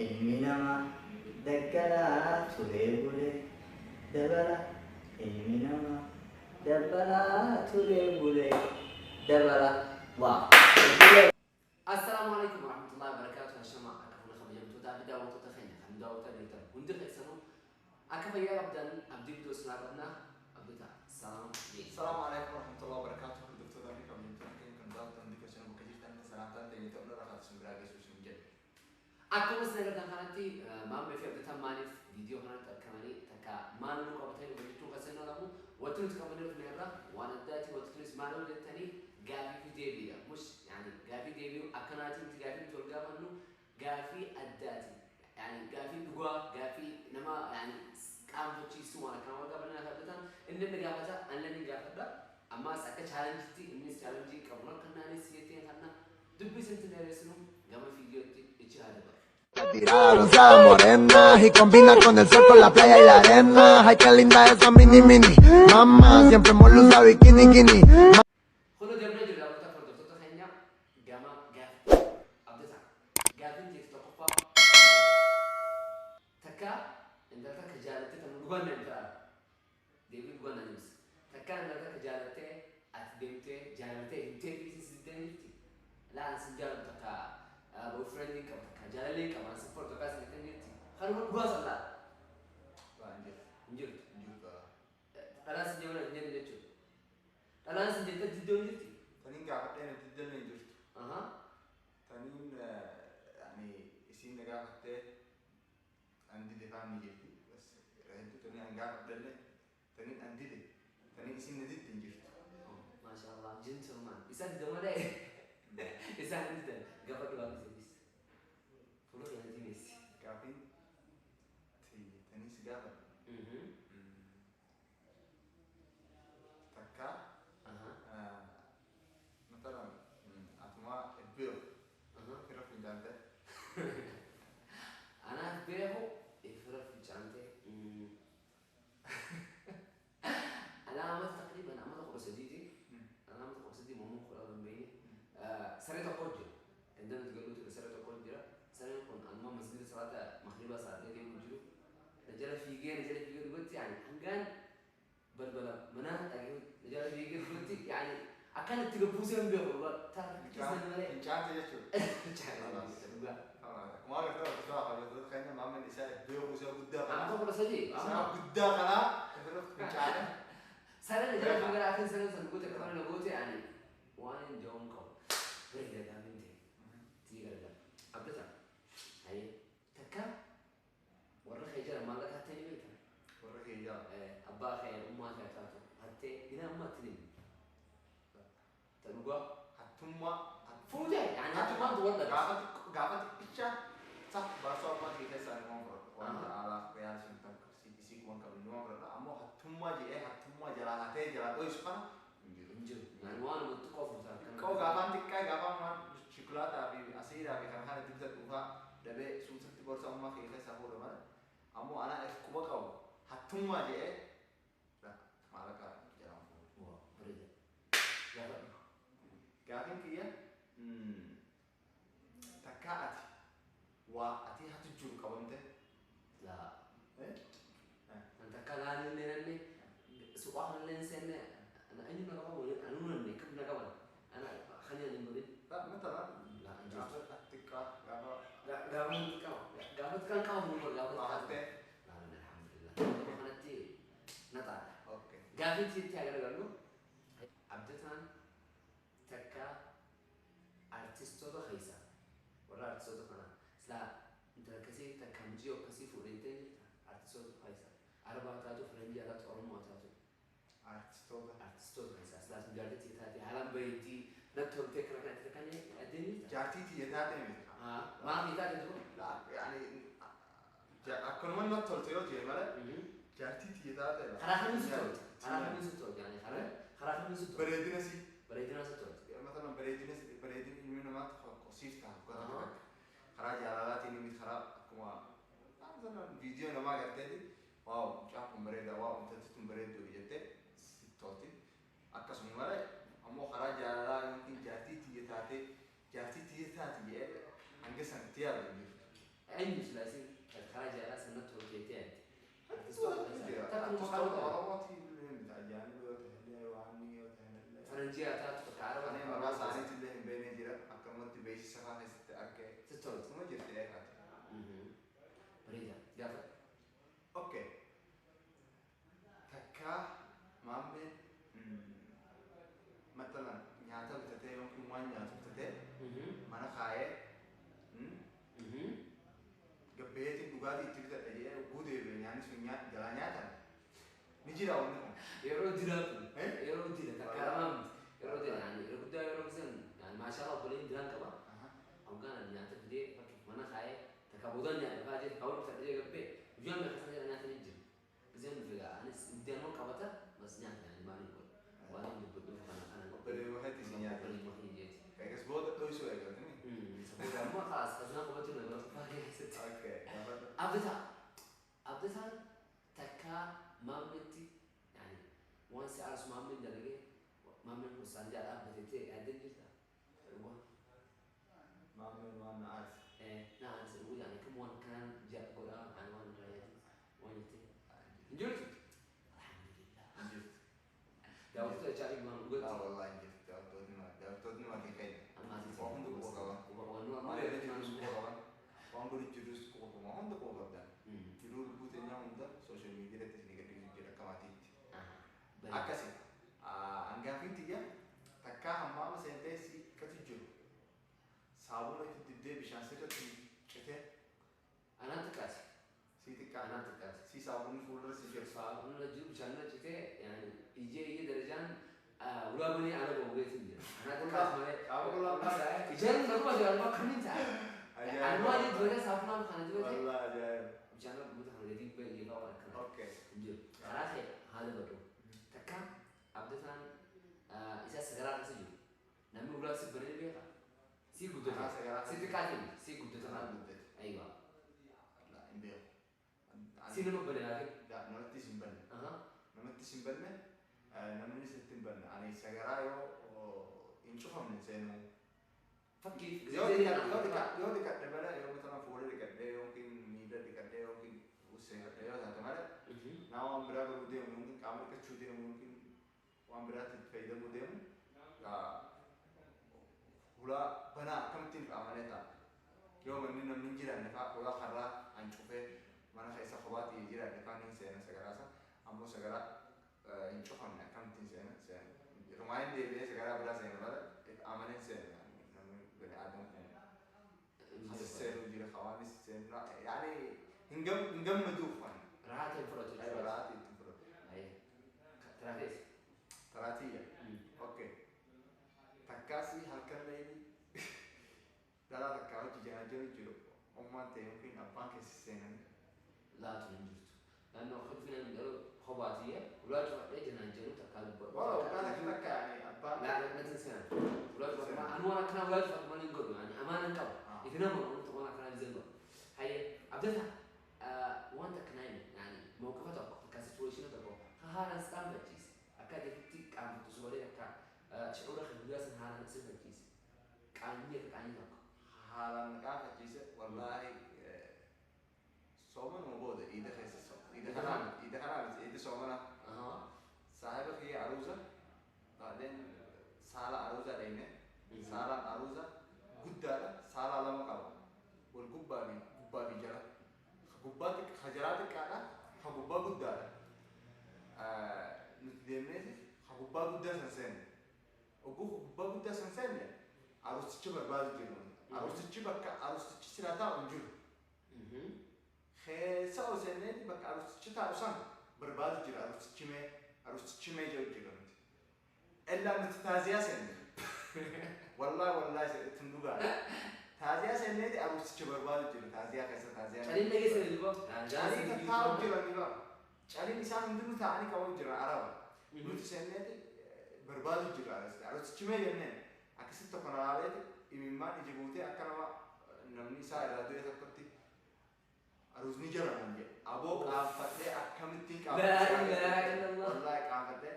ilminama daggala turee bulee dabala ilminama dabbala turee bulee dabala waa. السلام عليكم ورحمة الله وبركاته. هشام أكفنا خبير تودا بدأ وتتخيل هم دعوة تديتر وندخل سنو أكفى يا أبدا أبدي بدو سنابنا أبدا السلام عليكم. السلام عليكم ورحمة الله وبركاته. الدكتور داري كم يمكن كم دعوة تنديك سنو بكجير تاني سنابتان تيجي تقول رخاء سمراجي سوسم جد. أكو بس نقدر نخانتي ما بفي أبدا ماني فيديو هنا تكمني تكا ما نلقى قبتين وبيجتو كسنو لهم وتنت كمني في الهرة وأنا داتي وتنس ما نقول التاني قابي في ديبيا مش يعني قابي ديبيو أكناتي أنت قابي تقول قابنو قافي الداتي يعني قافي دقوا قافي نما يعني كام بتشي سوى أنا كم وقت قبلنا كابتن إن النجابة أنا نجابة أما سأك challenge تي إني challenge كابونا كنا نسيتين كنا دبي سنتين رسمو قام فيديو تي إتشهاد بقى. Tirada bronceada morena y combina con el sol, con la playa y la arena. Ay, qué linda esa mini mini. Mamá siempre hemos usado bikini bikini. خلوا جبنا جل أبدا فرد فرد خينيا جاما جاف أبدا جافين جيت تقفى تكا إن ذاك جالته تنقول من ترى ديفيد قول نجس تكا إن ذاك جالته أتبيمته جالته إنتي بيسي سيدني لا أنسجال تكا أبو فريندي كم تكا جاللي كم أنسفر تكا سيدني خلوا نقول صلا Lanjut. نجول Juga. أنا سيدنا نجول نجول أنا سيدنا تدون جتي Tani nggak katanya tidak lanjut. أها Tani يعني isin nggak katanya andi depan nih jadi. Bas itu tani nggak katanya tani andi deh. Tani isin nanti lanjut. ما شاء الله جنتلمان يسد ولا يسد انت قبل لا تسدس فلو يعني دي ميسي Kafin tani segala. Taka اها مثلا أتما البيض اها كيف في الجنة انا بيعه يفرق في جانتي انا عملت تقريبا عملت قرص جديدي انا عملت قرص جديدي مو خلاص بيني سريت اقول عندنا تقولوا تقول سريت اقول جرا سريت اقول انا مسجد صلاه مغرب صلاه دي بيجوا نجرا في جين نجرا في جين قلت يعني كان بلبلا منا نجرا في جين قلت يعني أكان تجبوسهم بيقولوا تعرف جسنا ملأ إنشاء تجسو ما قلت له بصراحة يقول خلينا مع من إساءة بيو وسوا قدام أنا أقول صديق إساءة قدام أنا تفرق إنشاء سنة نجرا في جين أكان سنة سنقول تكمل نقول يعني وأنا جون كم غير ده من ده تيجي كذا أبدا هاي تكا ورا خيجر ما لك حتى يبيت ورا خيجر أبا خير أمها كاتاتو حتى هنا أمها تنين تلقى هتما فوجي يعني هتما تورد قافت إيشا صح بارسوا ما في كيس أنا مفر وأنا على بيان سنتم سيك وان كم نوع كذا أما هتما جي هتما جلا هتى جلا تو إيشنا انجل يعني وانا متقف kau gapan tikai gapan man chocolate abi asir abi kan kan tidak tuha dabe susah tibor sama kaya sahur mana amu anak kuba kau hatum aja dah malah kan jarang wah berbeda ya pak gavin kia takaat wa ati hatu jur kawan teh لا انت كلام لنا سؤال لنا سنه انا اي نقول انا نقول كم نقول انا خلينا نقول tak مثلا لا gavin tikka gavin قابلت كان كم نقول قابلت mahate لا الحمد لله خلتي نطع oke قابلت تي على قالوا عبدتان تكا ارتستو ده خيسا ولا ارتستو ده كنا لا انت كسي تكمجيو كسي فوريتين ارتستو ده خيسا اربعه تاتو فرنجي على تورم تاتو artistoda ارتستو ده خيسا لازم جالتي تاتي حالا بيتي نتهم فكره كانت كاني ادني jati tiya tate mi ما في تاتي تقول لا يعني أكون من نطول تيوتي ماله جاتي تيتا ده خلاص من ستوت خلاص من ستوت يعني خلاص من ستوت بريدنا سي بريدنا ستوت مثلا بريدنا من ما تخصيص كان كذا خراج على لا تيني من خراب كما مثلا فيديو نما قرتي واو شافوا بريدا واو انت تتم بريد وجدت ستوتي أكسم ماله أمو خراج على لا يمكن جاتي تيتا جي أنجز أنتيار أي سلاسل خارج على سنة تركيا فرنجية تاتو كعربة أنا مرة ساعات اللي هم بيني جرا أكملت بيش سفاهة ست أركي تستوعب ثم جرت إيه هات بريدة جافة أوكي تكا مامبن مثلا نياتا بتتي يمكن ما نياتا بتتي mana kaya gabbeeti dhugaatii itti bitadha guutee beenyaanis jalaa nyaatan ni jira wanni kun yeroo jiraatu yeroo jira takkaaramaa yeroo jira yeroo guddaa yeroo bisan maashaallah obboleen jiraan qaba hoggaan nyaata fidee fakkiif mana kaayee takka boodaan nyaata kaajee hawwan fudhatee gabbee guyyaan beeksisa jira nyaata ni jira giseen figa anis iddeemoo qabata bas nyaata yaani maaliin godhu waan hin dubbadhuuf kana kana obbolee wakati si nyaata obbolee wakati jeeti kagas booda dhoysuu eegaltani amma kaas kasnaa qabatu na gara faayee sitti okay abdata takka maammetti yani waan si arsu maammen dalage maammen ko sanja abdate yaadin jirta maamen waan na aars na anse ugu yani kam waan kan ja goda an waan rayati waan yete injurti alhamdulillah dawto chari man ugu ah wallahi injurti dawto ma kay amma si waan do ko kawa waan no ma amma le jurus ko kawa waan do jurus ko ko ma hondo ko gabda jirul bute nyaunda social media te ni gadi jira kamatitti akkasi angaafinti ya takka hammaama senteesi kati jiru saabuna itti diddee bishaan sirratti cite anaan xiqqaati si xiqqaa anaan xiqqaati si saabunni fuuldura si jiru saabuna jiru bishaan irra cite yani ijee darajaan ulaa banii ala bawweetin jira anaa xiqqaati malee ijaan garuma jaalama kamiin ta'a anuma ni dole saabunaan kana dibate wallah ajaa'ib bishaan irra muta kana gadi bayyee yeefaa waan akkana okay jiru karaa ta'e haala badhu takka abdataan isa sagaraa keessa jiru namni ulaa si banee beeka si guddata si xiqqaatiin si guddata tanaa guddate aywa la hin beeku si nama banee laafe namatti sin banne namni sitti hin banne ani sagaraa yoo hin cufamne seenuu fakkiif yoo dhiqadhe bala yoo matana fuula dhiqadhe yookiin miila dhiqadhe yookiin uffata yoo taate malee naa waan biraa garuu deemu yookiin qaama dhiqachuu deemu yookiin waan biraatti fayyadamuu deemu hulaa banaa akkamittiin qaamanee ta'a yoo manni namni hin jiraanne fa'aa hulaa karraa an cufee mana keessa kophaatti jiraanne fa'aa ni seena sagaraasa ammoo sagaraa hin cufamne akkamittiin seena rumaayeen deebi'ee sagaraa biraa seena malee amaneen seena namni bani aadam kun seenu jira hawaanis seenu yaani hin gammaduuf waan rahaata fudhatu aywa rahaati itti fudhatu tiraafees taraatiyya okay takkaasi halkan leeni dhalaa takkaa hojii janaajiru jiru ummaan ta'e yookiin abbaan keessi seenan laatu hin jirtu naannoo kolfina garuu kophaatiyya ulaa cufadhee janaajiru takkaa dubbadhu waa waggaa takka yaani abbaan natin seena ulaa cufadhu anuun akkana ulaa cufadhu malee hin godhu yaani amaanan qaba itti nama wanti waan akkana bizen godhu hayye abdata wanta akkanaa hin yaani mawqifa tokko takka situweeshina tokko haalaan staambachiise akka adeemti qaamtu soolee akka شعورك بالجسم هذا نفسه الجيس قانية قانية haalaan dhaafachiise wallaahi soomana mabooda iida keessa iida kanaa iida soomana saahiba kiyya aruuza baadeen saala aruuza dhayne saalaan aruuza guddaadha saalaa lama qaba wal gubbaa fi jala gubbaa hajaraa xiqqaadha ha gubbaa guddaadha nuti deemneeti ha gubbaa guddaa san seenne oguu gubbaa guddaa san seenne aruusichi barbaadu jiru aruusichi bakka aruusichi silaa taa'u hin jiru keessa ol seenneeti bakka aruusichi taa'u san barbaadu jira aruusichi mee jedhu jedhamti illaa nuti taaziyaa seenne wallaahi ittiin dhugaa taaziyaa seenneeti aruusichi barbaadu jira taaziyaa keessa taaziyaa caliin dhageessa ilma caliin taa'u jira ni ba caliin isaan hundinuu taa'anii qabu jira araba nuti seenneeti barbaadu jira aruusichi mee jenneen akkasitti tokko nalaaleeti imimmaan iji buutee akka nama namni isaa irraa du'e tokkotti aruusni jira nan jedhe aboo qaanfadhee akkamittiin wallaahi qaanfadhee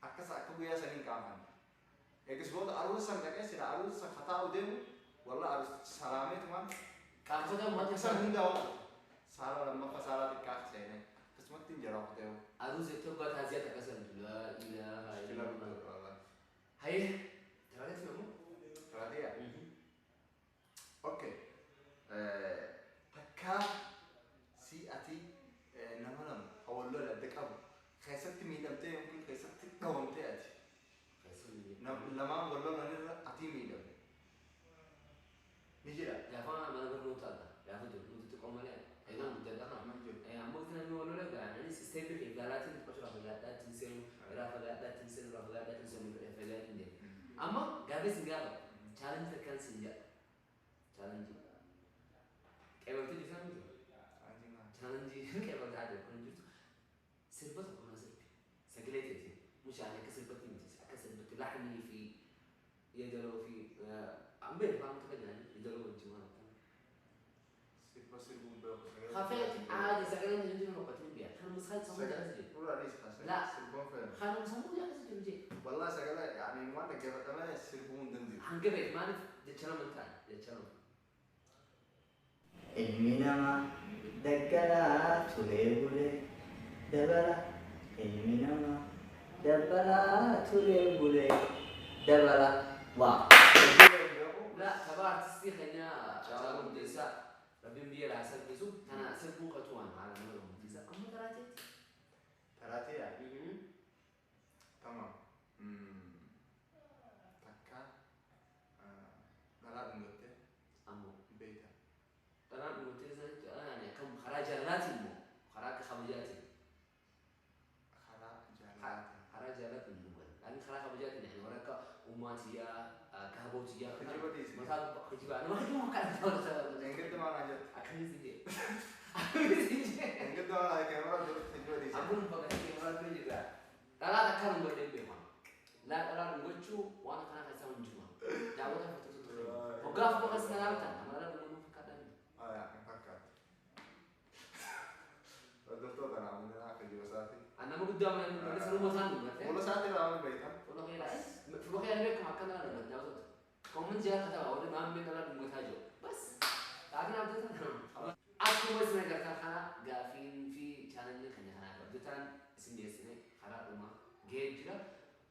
akkas akka guyyaa saniin qaanfanne eegas booda aruusa san dhaqee sila aruusa san kataa'u deemu wallaahi aruusichi salaameetumaan فاتوتا ما كسر تسمع من ده صار لما فصارات الكاك سنة قسمت تنجرا وقته أروز تبغى تازيات كسر لا إله إلا كلا الله والله هاي ترى تفهموا ثلاثية أوكي تكا سيأتي نمنم أول لا لدك أبو خيست ميدمتي يمكن خيست قومتي أتي لما أقول له نرى أتي ميدم نجي لا يا فانا ما نقول نوت هذا يا فدو نوت تقوم عليه أيضا متدخل يا ممكن أن يقولوا لك يعني استيبل إدارات تبشر فلاتات تنسين إذا فلاتات تنسين فلاتات تنسين فلاتات تنسين أما قابل سنجاب challenge كان سنجاب challenge كيف تجي فهمت challenge كيف هذا كل جزء سلبته كنا سلبي سجلتي مش يعني كسلبتي كسلبت لحمي في يدلو في عم فهمت كده يعني يدلو الجمال خفيت عادي سجلنا نجي نقطتين بيها خلنا مسخات سموه لا خلنا مسموه يا أخي تمجي والله سجل يعني ما تجرب كمان السربون دندي هنقبل ما نف دتشلون من تاني دتشلون إنما دكلا تليبولي دبلا إنما دبلا تليبولي دبلا وا لا تبع تستيخ إنها شغلهم ديسا ربي بيا العسل بيسو أنا سلبون قطوان على مرهم ديسا أما تراتي ثلاثية تمام تكا نلعب نوتة أمو بيتا أنا متزن يعني كم خراج جلاتي مو خراج خبجاتي خراج جلاتي مو لكن خراج خبجاتي نحن وراك أماتيا كهبوتيا مثلا خجيبة أنا ما خجيبة ما كان تقول إنقدر ما نجت أكمل زيني إنقدر على كاميرا تجوا دي أقول بقى كاميرا تجي لا لا تكلم بدي بيما لا نقولشوا وأنا كنا كسرنا جوا دعوتها فتوتو وقاف بقى سنالتنا ما لا نقول فكرنا يعني فكر الدكتور أنا عملنا ناقل جواساتي أنا ما قدام أنا بس روما ثاني ولا ساعتي لا عمل بيتا والله غير في الوقت اللي بيكم أكنا أنا بتجاوزت كم من جهة كذا أول ما أمي أنا بمتاجو بس لكن أنا بتجاوز أكو بس ما قلت أنا قافين في challenge كنا هنا بدتان اسم دي سنة خلاص وما جيد جرا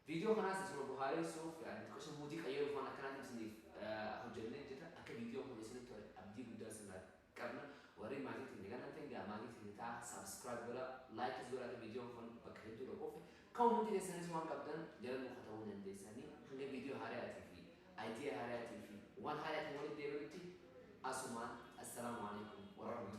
فيديو خلاص اسمه بخاري سوف يعني تكشف مودي أيوه فانا كنا اسم دي هجرنا جدا أكو فيديو خلاص اسمه توري أبدي بدرس سنة كنا وري ما جيت نيجا نتنجا ما جيت نتا سبسكرايب ولا لايك ولا الفيديو خن بكريت ولا كوفي كم مودي سنة اسمه كابتن جرا مخاطبون عندي سنة هنگه فيديو هارياتي في ايديا هارياتي في وان هارياتي مولد ديروتي أسمان السلام عليكم ورحمة الله